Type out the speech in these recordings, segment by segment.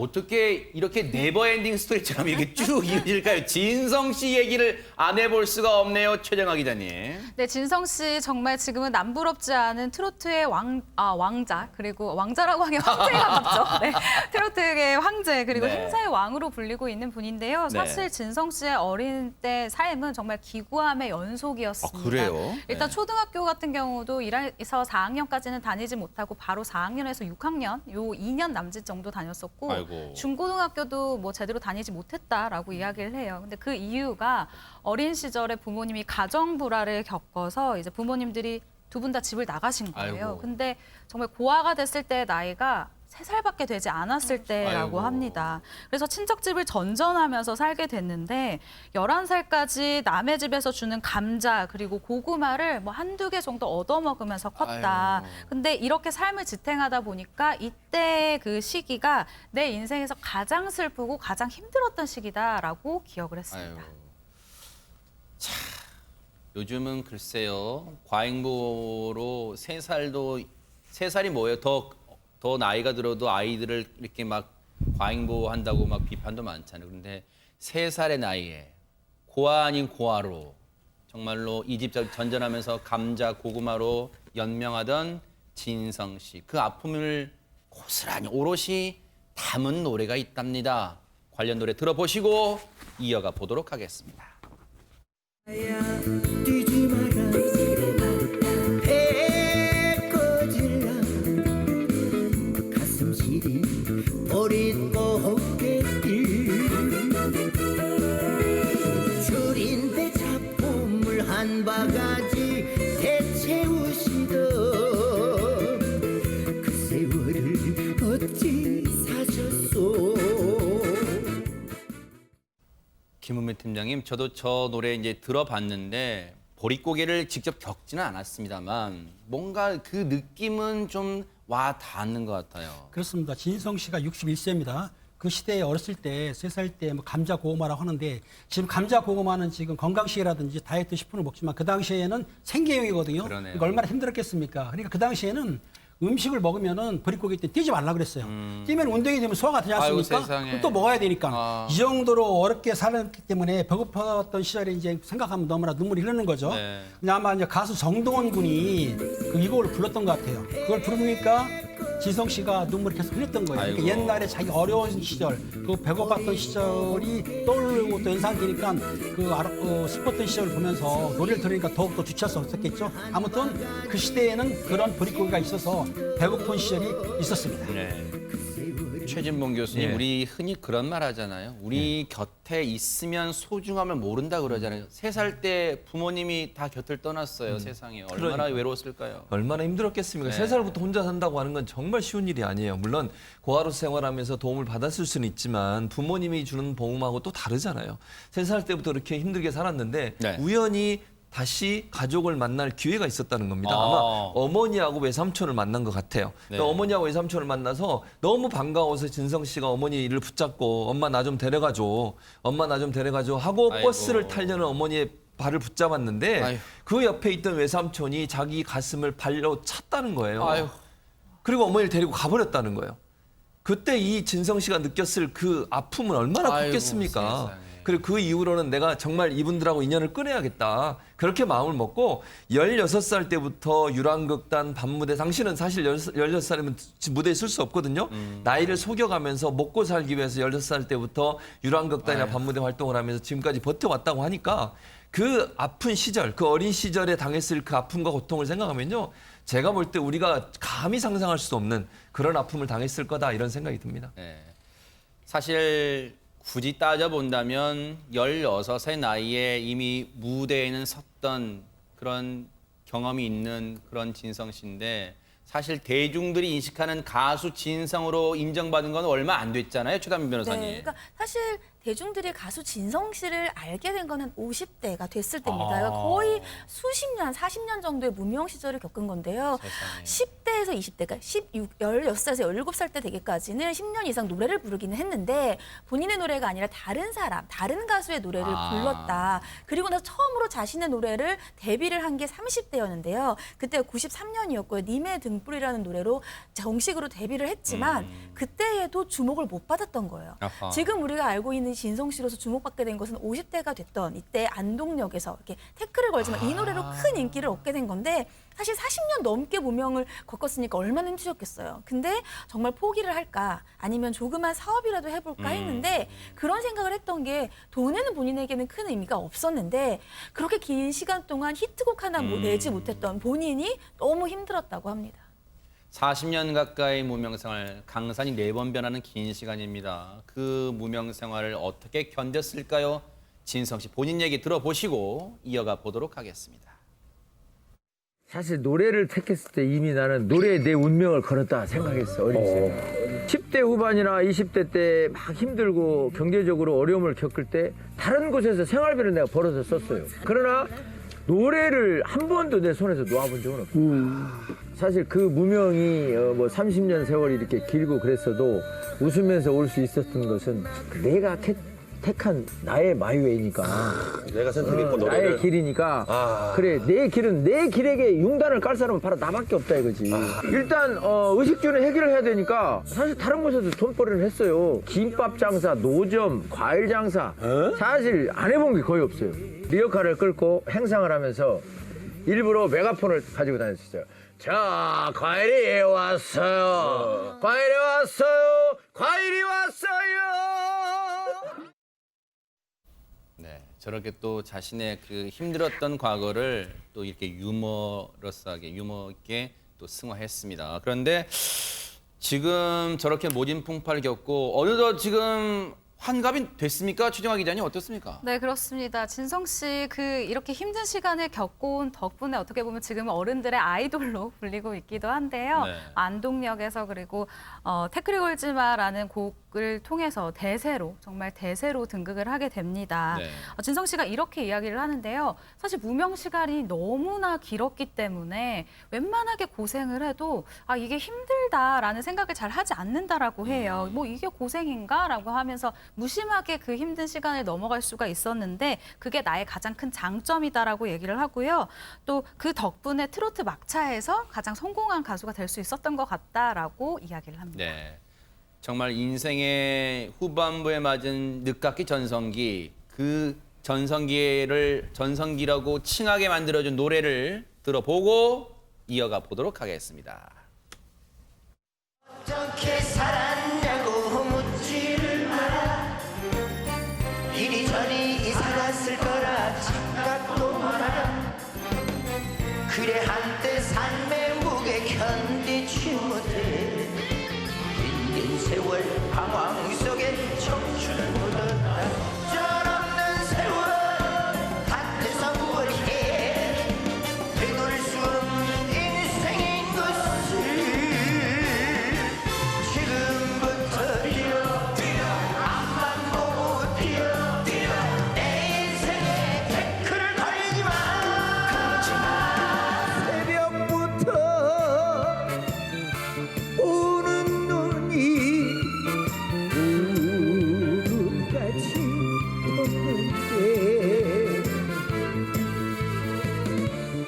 어떻게 이렇게 네버엔딩 스토리처럼 이렇게 쭉 이어질까요? 진성 씨 얘기를 안 해볼 수가 없네요, 최정아 기자님. 네, 진성 씨 정말 지금은 남부럽지 않은 트로트의 왕자, 그리고 왕자라고 하기엔 황제가 맞죠? 네, 트로트의 황제, 그리고 네. 행사의 왕으로 불리고 있는 분인데요. 네. 사실 진성 씨의 어린 때 삶은 정말 기구함의 연속이었습니다. 아, 그래요? 일단 네. 초등학교 같은 경우도 1에서 4학년까지는 다니지 못하고 바로 4학년에서 6학년, 요 2년 남짓 정도 다녔었고 아이고. 중고등학교도 뭐 제대로 다니지 못했다라고 이야기를 해요. 근데 그 이유가 어린 시절에 부모님이 가정 불화를 겪어서 이제 부모님들이 두 분 다 집을 나가신 거예요. 아이고. 근데 정말 고아가 됐을 때 나이가 3살밖에 되지 않았을 때라고 아이고. 합니다. 그래서 친척집을 전전하면서 살게 됐는데 11살까지 남의 집에서 주는 감자 그리고 고구마를 뭐 한두 개 정도 얻어먹으면서 컸다. 아이고. 근데 이렇게 삶을 지탱하다 보니까 이때 그 시기가 내 인생에서 가장 슬프고 가장 힘들었던 시기다라고 기억을 했습니다. 아유. 자, 요즘은 글쎄요. 과잉보로 세 살이 뭐예요? 더 나이가 들어도 아이들을 이렇게 막 과잉보한다고 막 비판도 많잖아요. 그런데 3살의 나이에 고아 아닌 고아로 정말로 이 집 전전하면서 감자 고구마로 연명하던 진성 씨. 그 아픔을 고스란히 오롯이 담은 노래가 있답니다. 관련 노래 들어보시고 이어가 보도록 하겠습니다. 뛰지 마라 배 꺼질라 가슴 시린 어린 꽃길 줄인 배 잡고물 한 바가지 대채우시던 그 세월을 어찌 사셨소. 김은미 팀장님, 저도 저 노래 이제 들어봤는데 보릿고개를 직접 겪지는 않았습니다만 뭔가 그 느낌은 좀 와 닿는 것 같아요. 그렇습니다. 진성 씨가 61세입니다. 그 시대에 어렸을 때, 3살 때 뭐 감자 고구마라고 하는데 지금 감자 고구마는 지금 건강식이라든지 다이어트 식품을 먹지만 그 당시에는 생계용이거든요. 그러네요. 그러니까 얼마나 힘들었겠습니까? 그러니까 그 당시에는 음식을 먹으면은 보릿고개 때 뛰지 말라 그랬어요. 뛰면 운동이 되면 소화가 되지 아이고, 않습니까? 세상에. 그럼 또 먹어야 되니까. 아. 이 정도로 어렵게 살았기 때문에 배고팠던 시절에 이제 생각하면 너무나 눈물이 흐르는 거죠. 네. 근데 아마 이제 가수 정동원 군이 그 이 곡을 불렀던 것 같아요. 그걸 부르니까 진성 씨가 눈물이 계속 흘렸던 거예요. 아이고. 그러니까 옛날에 자기 어려운 시절, 그 배고팠던 시절이 떠오르고 또 연상되니까 슬펐던 시절을 보면서 노래를 들으니까 더욱더 주체했었겠죠. 아무튼 그 시대에는 그런 보릿고개가 있어서 배고픈 시절이 있었습니다. 네. 최진봉 교수님, 예. 우리 흔히 그런 말 하잖아요. 우리 곁에 있으면 소중함을 모른다 그러잖아요. 3살 때 부모님이 다 곁을 떠났어요, 세상에. 얼마나 그러니까. 외로웠을까요? 얼마나 힘들었겠습니까? 네. 3살부터 혼자 산다고 하는 건 정말 쉬운 일이 아니에요. 물론 고아로 생활하면서 도움을 받았을 수는 있지만 부모님이 주는 도움하고 또 다르잖아요. 3살 때부터 이렇게 힘들게 살았는데 네. 우연히 다시 가족을 만날 기회가 있었다는 겁니다. 아. 아마 어머니하고 외삼촌을 만난 것 같아요. 네. 어머니하고 외삼촌을 만나서 너무 반가워서 진성 씨가 어머니를 붙잡고 엄마 나 좀 데려가줘. 엄마 나 좀 데려가줘 하고 아이고. 버스를 타려는 어머니의 발을 붙잡았는데 아이고. 그 옆에 있던 외삼촌이 자기 가슴을 발로 찼다는 거예요. 아유. 그리고 어머니를 데리고 가버렸다는 거예요. 그때 이 진성 씨가 느꼈을 그 아픔은 얼마나 아이고, 컸겠습니까? 세상에. 그리고 그 이후로는 내가 정말 이분들하고 인연을 끊어야겠다. 그렇게 마음을 먹고 16살 때부터 유랑극단 밤무대, 당신은 사실 16살이면 무대에 쓸 수 없거든요. 나이를 속여가면서 먹고 살기 위해서 16살 때부터 유랑극단이나 아유. 밤무대 활동을 하면서 지금까지 버텨왔다고 하니까 그 아픈 시절, 그 어린 시절에 당했을 그 아픔과 고통을 생각하면요. 제가 볼 때 우리가 감히 상상할 수 없는 그런 아픔을 당했을 거다 이런 생각이 듭니다. 네. 사실 굳이 따져본다면 16의 나이에 이미 무대에는 섰던 그런 경험이 있는 그런 진성 씨인데 사실 대중들이 인식하는 가수 진성으로 인정받은 건 얼마 안 됐잖아요. 최담민 변호사님. 네, 그러니까 사실 대중들이 가수 진성 씨를 알게 된 건 한 50대가 됐을 때입니다. 그러니까 거의 수십 년, 40년 정도의 무명 시절을 겪은 건데요. 세상에. 10대에서 20대, 그러니까 16살에서 17살 때 되기까지는 10년 이상 노래를 부르기는 했는데 본인의 노래가 아니라 다른 사람, 다른 가수의 노래를 불렀다. 그리고 나서 처음으로 자신의 노래를 데뷔를 한 게 30대였는데요. 그때가 93년이었고요. 님의 등불이라는 노래로 정식으로 데뷔를 했지만 그때에도 주목을 못 받았던 거예요. 아하. 지금 우리가 알고 있는 진성 씨로서 주목받게 된 것은 50대가 됐던 이때 안동역에서 이렇게 태클을 걸지만 이 노래로 큰 인기를 얻게 된 건데 사실 40년 넘게 무명을 겪었으니까 얼마나 힘드셨겠어요. 근데 정말 포기를 할까 아니면 조그만 사업이라도 해볼까 했는데 그런 생각을 했던 게 돈에는 본인에게는 큰 의미가 없었는데 그렇게 긴 시간 동안 히트곡 하나 내지 못했던 본인이 너무 힘들었다고 합니다. 40년 가까이 무명생활, 강산이 4번 변하는 긴 시간입니다. 그 무명생활을 어떻게 견뎠을까요? 진성 씨 본인 얘기 들어보시고 이어가 보도록 하겠습니다. 사실 노래를 택했을 때 이미 나는 노래에 내 운명을 걸었다 생각했어, 어린 시절. 10대 후반이나 20대 때 막 힘들고 경제적으로 어려움을 겪을 때 다른 곳에서 생활비를 내가 벌어서 썼어요. 그러나 노래를 한 번도 내 손에서 놓아본 적은 없어요. 사실 그 무명이 뭐 30년 세월이 이렇게 길고 그랬어도 웃으면서 올 수 있었던 것은 내가 택한 나의 마이웨이니까. 내가 선택했고 노래를. 나의 길이니까. 그래, 내 길은 내 길에게 융단을 깔 사람은 바로 나밖에 없다 이거지. 일단 의식주는 해결을 해야 되니까 사실 다른 곳에서 돈벌이를 했어요. 김밥 장사, 노점, 과일 장사. 사실 안 해본 게 거의 없어요. 리어카를 끌고 행상을 하면서 일부러 메가폰을 가지고 다녔어요. 자, 과일이 왔어요. 과일이 왔어요. 과일이 왔어요. 네, 저렇게 또 자신의 그 힘들었던 과거를 또 이렇게 유머러스하게, 유머 있게 또 승화했습니다. 그런데 지금 저렇게 모진 풍파를 겪고 어느덧 지금 환갑이 됐습니까? 최정화 기자님 어떻습니까? 네, 그렇습니다. 진성 씨 이렇게 힘든 시간을 겪어온 덕분에 어떻게 보면 지금 어른들의 아이돌로 불리고 있기도 한데요. 네. 안동역에서 그리고 태클이 걸지 마라는 곡을 통해서 정말 대세로 등극을 하게 됩니다. 네. 진성 씨가 이렇게 이야기를 하는데요. 사실 무명 시간이 너무나 길었기 때문에 웬만하게 고생을 해도 이게 힘들다라는 생각을 잘 하지 않는다라고 해요. 뭐 이게 고생인가라고 하면서 무심하게 그 힘든 시간을 넘어갈 수가 있었는데 그게 나의 가장 큰 장점이다라고 얘기를 하고요. 또 그 덕분에 트로트 막차에서 가장 성공한 가수가 될 수 있었던 것 같다라고 이야기를 합니다. 네, 정말 인생의 후반부에 맞은 늦깎이 전성기, 그 전성기라고 칭하게 만들어준 노래를 들어보고 이어가 보도록 하겠습니다. 어떻게 살았냐고 묻지를 마라. 이리저리 살았을 거라 착각도 마라. 그래 한때 삶의 무게 견디지 못해 힘든 세월 방황 속에 청춘을 묻었다. 절없는 세월 밭에서 뭘 해. 되돌릴 수 없는 인생인 것을 지금부터 뛰어 앞만 보고 뛰어 내 인생에 태클을 걸지 마. 새벽부터 오는 눈이 우같이 오는데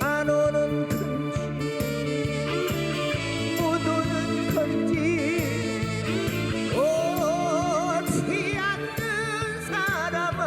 안 오는 건지 못 오는 건지 오지 않는 사람은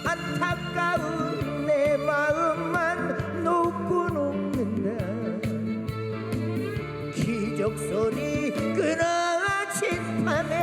안타까운 내 마음만 놓고 녹는다. 기적 소리 끊어진 밤에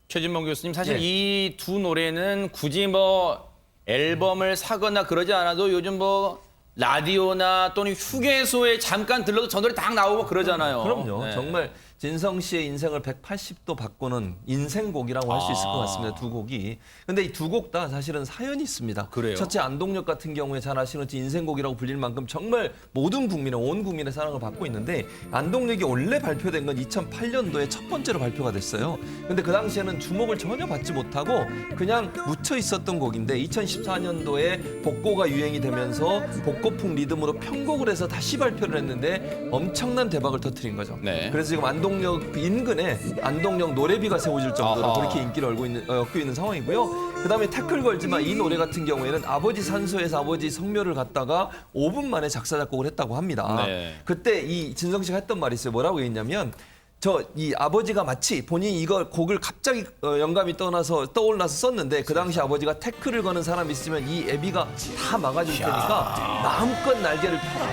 최진봉 교수님, 사실 네. 이 두 노래는 굳이 뭐 앨범을 사거나 그러지 않아도 요즘 뭐 라디오나 또는 휴게소에 잠깐 들러도 저 노래 딱 나오고 그러잖아요. 그럼요. 네. 정말 진성 씨의 인생을 180도 바꾸는 인생곡이라고 할 수 있을 것 같습니다. 두 곡이. 근데 이 두 곡 다 사실은 사연이 있습니다. 그래요? 첫째 안동역 같은 경우에 잘 아시는 것처럼 인생곡이라고 불릴 만큼 정말 모든 국민의 온 국민의 사랑을 받고 있는데 안동역이 원래 발표된 건 2008년도에 첫 번째로 발표가 됐어요. 근데 그 당시에는 주목을 전혀 받지 못하고 그냥 묻혀 있었던 곡인데 2014년도에 복고가 유행이 되면서 복고풍 리듬으로 편곡을 해서 다시 발표를 했는데 엄청난 대박을 터뜨린 거죠. 네. 그래서 지금 안동역 인근에 안동역 노래비가 세워질 정도로 아하. 그렇게 인기를 얻고 있는 상황이고요. 그다음에 태클 걸지만 이 노래 같은 경우에는 아버지 산소에서 아버지 성묘를 갔다가 5분 만에 작사 작곡을 했다고 합니다. 네. 그때 이 진성 씨가 했던 말이 있어요. 뭐라고 했냐면 이 아버지가 마치 본인이 이걸 곡을 갑자기 영감이 떠올라서 썼는데 그 당시 아버지가 태클을 거는 사람이 있으면 이 애비가 다 막아줄 테니까 마음껏 날개를 펴라.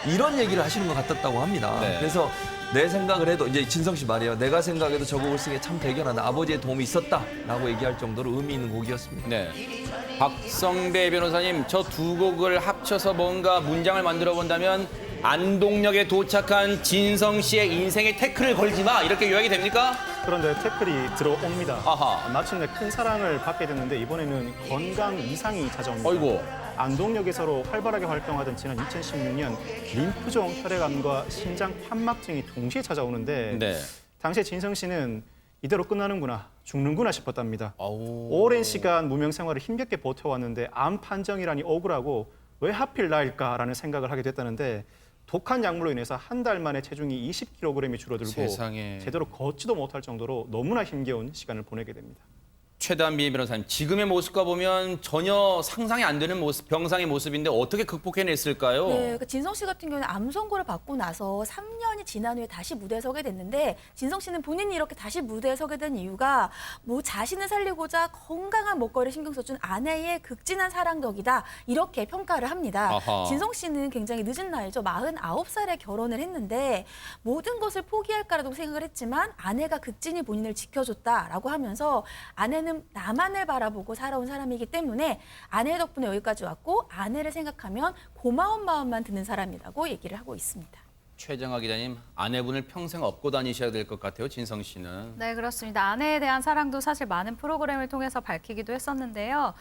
이런 얘기를 하시는 것 같았다고 합니다. 네. 그래서 내 생각을 해도 이제 진성 씨 말이에요. 내가 생각해도 저 곡을 쓰기에 참 대견하다. 아버지의 도움이 있었다라고 얘기할 정도로 의미 있는 곡이었습니다. 네. 박성배 변호사님, 저 두 곡을 합쳐서 뭔가 문장을 만들어 본다면 안동역에 도착한 진성 씨의 인생에 태클을 걸지 마 이렇게 요약이 됩니까? 그런데 태클이 들어옵니다. 아하. 마침내 큰 사랑을 받게 됐는데 이번에는 건강 이상이 찾아옵니다. 어이구. 안동역에서로 활발하게 활동하던 지난 2016년 림프종 혈액암과 심장 판막증이 동시에 찾아오는데 네. 당시에 진성 씨는 이대로 끝나는구나, 죽는구나 싶었답니다. 아우. 오랜 시간 무명 생활을 힘겹게 버텨왔는데 암 판정이라니 억울하고 왜 하필 나일까라는 생각을 하게 됐다는데 독한 약물로 인해서 한 달 만에 체중이 20kg이 줄어들고 세상에. 제대로 걷지도 못할 정도로 너무나 힘겨운 시간을 보내게 됩니다. 최단비 변호사님, 지금의 모습과 보면 전혀 상상이 안 되는 모습, 병상의 모습인데 어떻게 극복해냈을까요? 네, 그 진성 씨 같은 경우는 암 선고를 받고 나서 3년이 지난 후에 다시 무대에 서게 됐는데 진성 씨는 본인이 이렇게 다시 무대에 서게 된 이유가 뭐 자신을 살리고자 건강한 먹거리를 신경 써준 아내의 극진한 사랑 덕이다 이렇게 평가를 합니다. 아하. 진성 씨는 굉장히 늦은 나이죠. 49살에 결혼을 했는데 모든 것을 포기할까라도 생각을 했지만 아내가 극진히 본인을 지켜줬다라고 하면서 아내는 나만을 바라보고 살아온 사람이기 때문에 아내 덕분에 여기까지 왔고 아내를 생각하면 고마운 마음만 드는 사람이라고 얘기를 하고 있습니다. 최정아 기자님, 아내분을 평생 업고 다니셔야 될 것 같아요, 진성 씨는. 네, 그렇습니다. 아내에 대한 사랑도 사실 많은 프로그램을 통해서 밝히기도 했었는데요.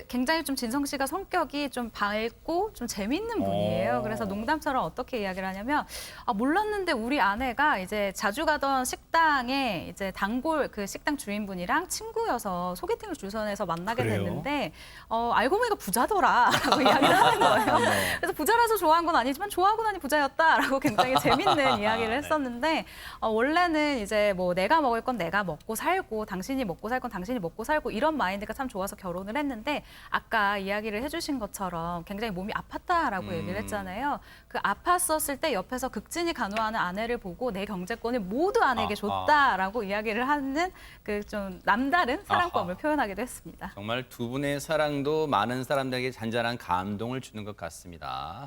굉장히 좀 진성 씨가 성격이 좀 밝고 좀 재밌는 분이에요. 그래서 농담처럼 어떻게 이야기를 하냐면 몰랐는데 우리 아내가 이제 자주 가던 식당에 이제 단골 그 식당 주인분이랑 친구여서 소개팅을 주선해서 만나게 그래요? 됐는데 알고 보니까 부자더라라고 이야기를 하는 거예요. 그래서 부자라서 좋아한 건 아니지만 좋아하고 나니 부자였다라고 굉장히 재밌는 이야기를 했었는데 원래는 이제 뭐 내가 먹을 건 내가 먹고 살고 당신이 먹고 살 건 당신이 먹고 살고 이런 마인드가 참 좋아서 결혼을 했는데 아까 이야기를 해주신 것처럼 굉장히 몸이 아팠다라고 얘기를 했잖아요. 그 아팠었을 때 옆에서 극진히 간호하는 아내를 보고 내 경제권을 모두 아내에게 줬다라고 이야기를 하는 그 좀 남다른 사랑법을 표현하기도 했습니다. 정말 두 분의 사랑도 많은 사람들에게 잔잔한 감동을 주는 것 같습니다.